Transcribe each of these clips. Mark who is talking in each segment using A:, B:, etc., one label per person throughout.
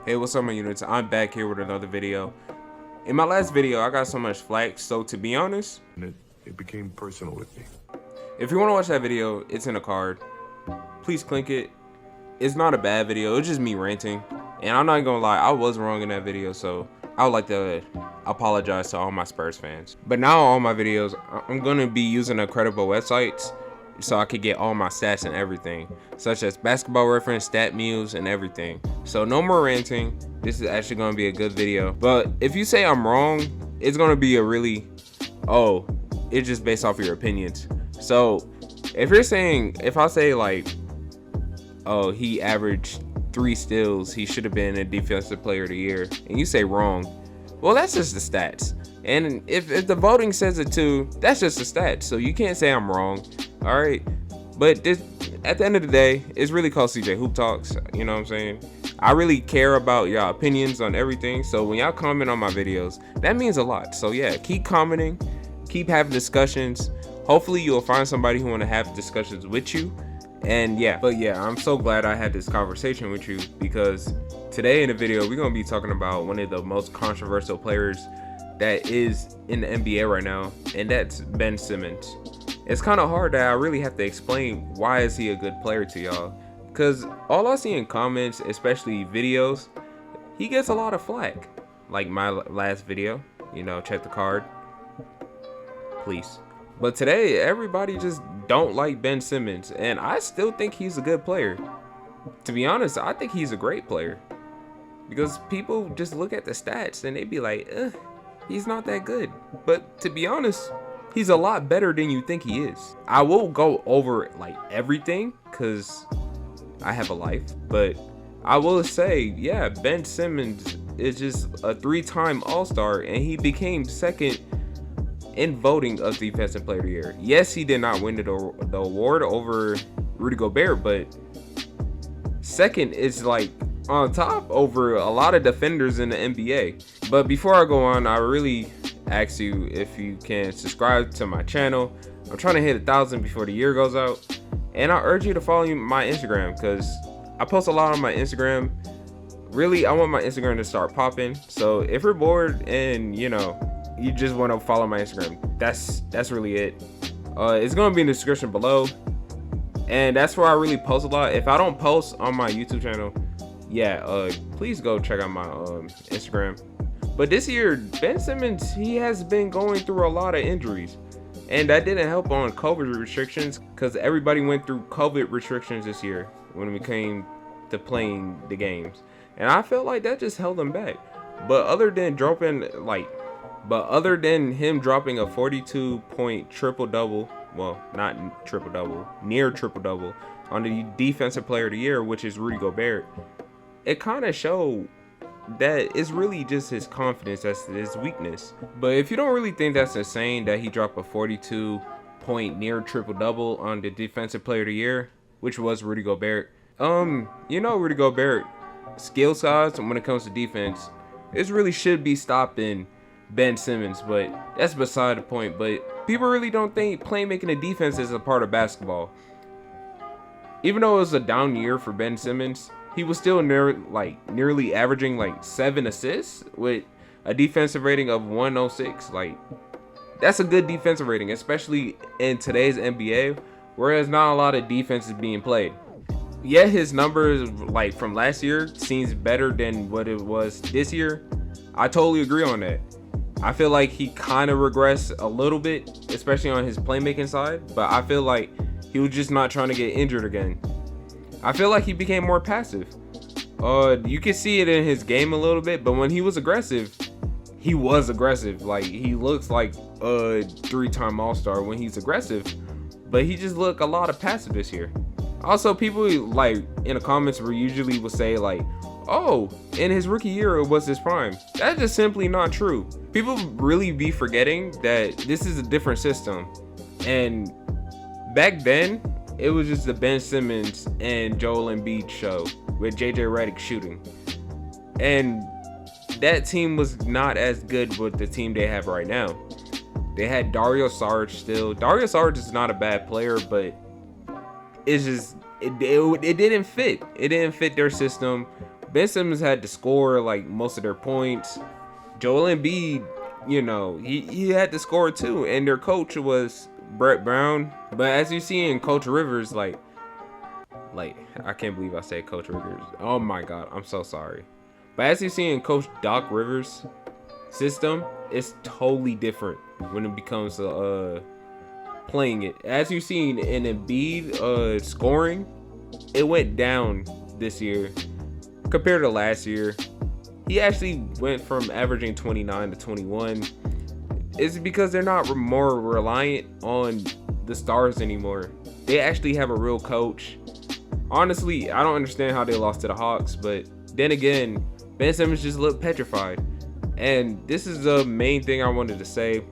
A: Hey, what's up my units? I'm back here with another video. In my last video, I got so much flack, so to be honest,
B: it became personal with me.
A: if you want to watch that video, it's in a card. Please click it. It's not a bad video, it's just me ranting. And I'm not gonna lie, I was wrong in that video, so I would like to apologize to all my Spurs fans. But now all my videos, I'm gonna be using a credible websites so I could get all my stats and everything, such as Basketball Reference, Stat Muse, and everything. So no more ranting. This is actually gonna be a good video. But if you say I'm wrong, it's gonna be a really, it's just based off of your opinions. So if you're saying, if I say like, oh, he averaged 3 steals, he should have been a defensive player of the year, and you say wrong, well, that's just the stats. And if the voting says it too, that's just the stats. So you can't say I'm wrong. All right, but this, at the end of the day, it's really called CJ Hoop Talks. You know what I'm saying? I really care about y'all opinions on everything. So when y'all comment on my videos, that means a lot. So yeah, keep commenting, keep having discussions. Hopefully you'll find somebody who want to have discussions with you. And yeah, but yeah, I'm so glad I had this conversation with you, because today in the video we're gonna be talking about one of the most controversial players that is in the NBA right now, and that's Ben Simmons. It's kind of hard that I really have to explain why is he a good player to y'all, because all I see in comments, especially videos, he gets a lot of flack. Like my last video, you know, check the card, please. But today, everybody just don't like Ben Simmons, and I still think he's a good player. To be honest, I think he's a great player, because people just look at the stats and they be like, he's not that good. But to be honest, he's a lot better than you think he is. I will go over like everything because I have a life, but I will say, yeah, Ben Simmons is just a 3-time All-Star, and he became second in voting of Defensive Player of the Year. Yes, he did not win the award over Rudy Gobert, but second is like on top over a lot of defenders in the NBA. But before I go on, I really ask you if you can subscribe to my channel. I'm trying to hit 1,000 before the year goes out, and I urge you to follow my Instagram, because I post a lot on my Instagram. Really, I want my Instagram to start popping. So if you're bored and you know you just want to follow my Instagram, that's really it. It's gonna be in the description below, and that's where I really post a lot. If I don't post on my YouTube channel, yeah, please go check out my Instagram. But this year, Ben Simmons, he has been going through a lot of injuries, and that didn't help on COVID restrictions, because everybody went through COVID restrictions this year when it came to playing the games, and I felt like that just held him back. But other than him dropping a 42-point triple-double, well, not triple-double, near triple-double on the Defensive Player of the Year, which is Rudy Gobert, it kind of showed that it's really just his confidence that's his weakness. But if you don't really think that's insane that he dropped a 42-point near triple-double on the Defensive Player of the Year, which was Rudy Gobert, you know, Rudy Gobert skill size when it comes to defense, it really should be stopping Ben Simmons, but that's beside the point. But people really don't think playmaking and defense is a part of basketball. Even though it was a down year for Ben Simmons, he was still nearly averaging like 7 assists with a defensive rating of 106. Like, that's a good defensive rating, especially in today's NBA, whereas not a lot of defense is being played. Yet his numbers like from last year seems better than what it was this year. I totally agree on that. I feel like he kind of regressed a little bit, especially on his playmaking side, but I feel like he was just not trying to get injured again. I feel like he became more passive. You can see it in his game a little bit, but when he was aggressive, he was aggressive. Like, he looks like a 3-time All-Star when he's aggressive, but he just looked a lot of passive this year. Also, people like in the comments usually will say like, oh, in his rookie year it was his prime. That's just simply not true. People really be forgetting that this is a different system, and back then it was just the Ben Simmons and Joel Embiid show with JJ Redick shooting, and that team was not as good with the team they have right now. They had Dario Saric still. Dario Saric is not a bad player, but it's just it didn't fit. It didn't fit their system Ben Simmons had to score like most of their points. Joel Embiid, you know, he had to score too, and their coach was Brett Brown. But as you see in Coach Rivers, like I can't believe I said Coach Rivers. Oh my God, I'm so sorry. But as you see in Coach Doc Rivers' system, it's totally different when it becomes playing it. As you've seen in Embiid scoring, it went down this year compared to last year. He actually went from averaging 29 to 21. It's because they're not more reliant on the stars anymore. They actually have a real coach. Honestly, I don't understand how they lost to the Hawks, but then again, Ben Simmons just looked petrified. And this is the main thing I wanted to say.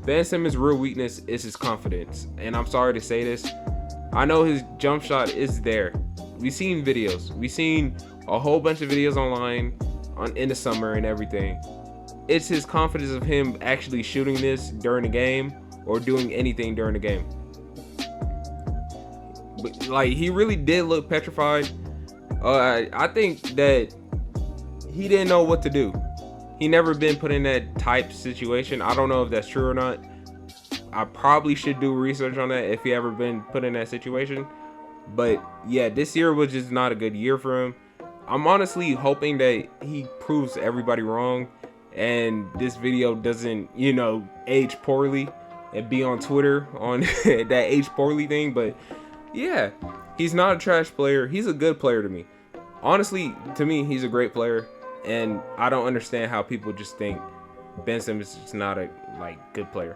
A: Ben Simmons' real weakness is his confidence. And I'm sorry to say this. I know his jump shot is there. We've seen videos. We've seen a whole bunch of videos online in the summer and everything. It's his confidence of him actually shooting this during the game or doing anything during the game. But like, he really did look petrified. I think that he didn't know what to do. He never been put in that type situation. I don't know if that's true or not. I probably should do research on that if he ever been put in that situation. But yeah, this year was just not a good year for him. I'm honestly hoping that he proves everybody wrong and this video doesn't, you know, age poorly and be on Twitter on that age poorly thing. But yeah, he's not a trash player. He's a good player to me. Honestly, to me, he's a great player. And I don't understand how people just think Ben Simmons is not a good player.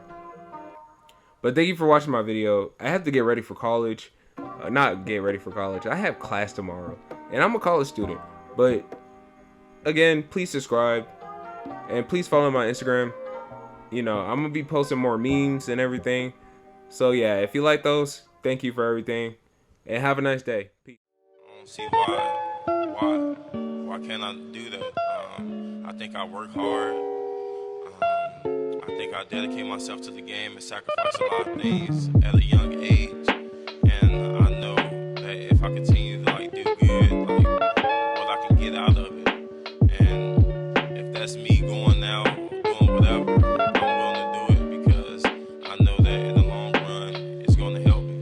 A: But thank you for watching my video. I have to get ready for college. Not get ready for college. I have class tomorrow. And I'm a college student. But again, please subscribe. And please follow my Instagram. You know, I'm going to be posting more memes and everything. So yeah, if you like those, thank you for everything. And have a nice day. Peace.
C: I don't see why can't I do that? I think I work hard. I think I dedicate myself to the game and sacrifice a lot of things at a young age.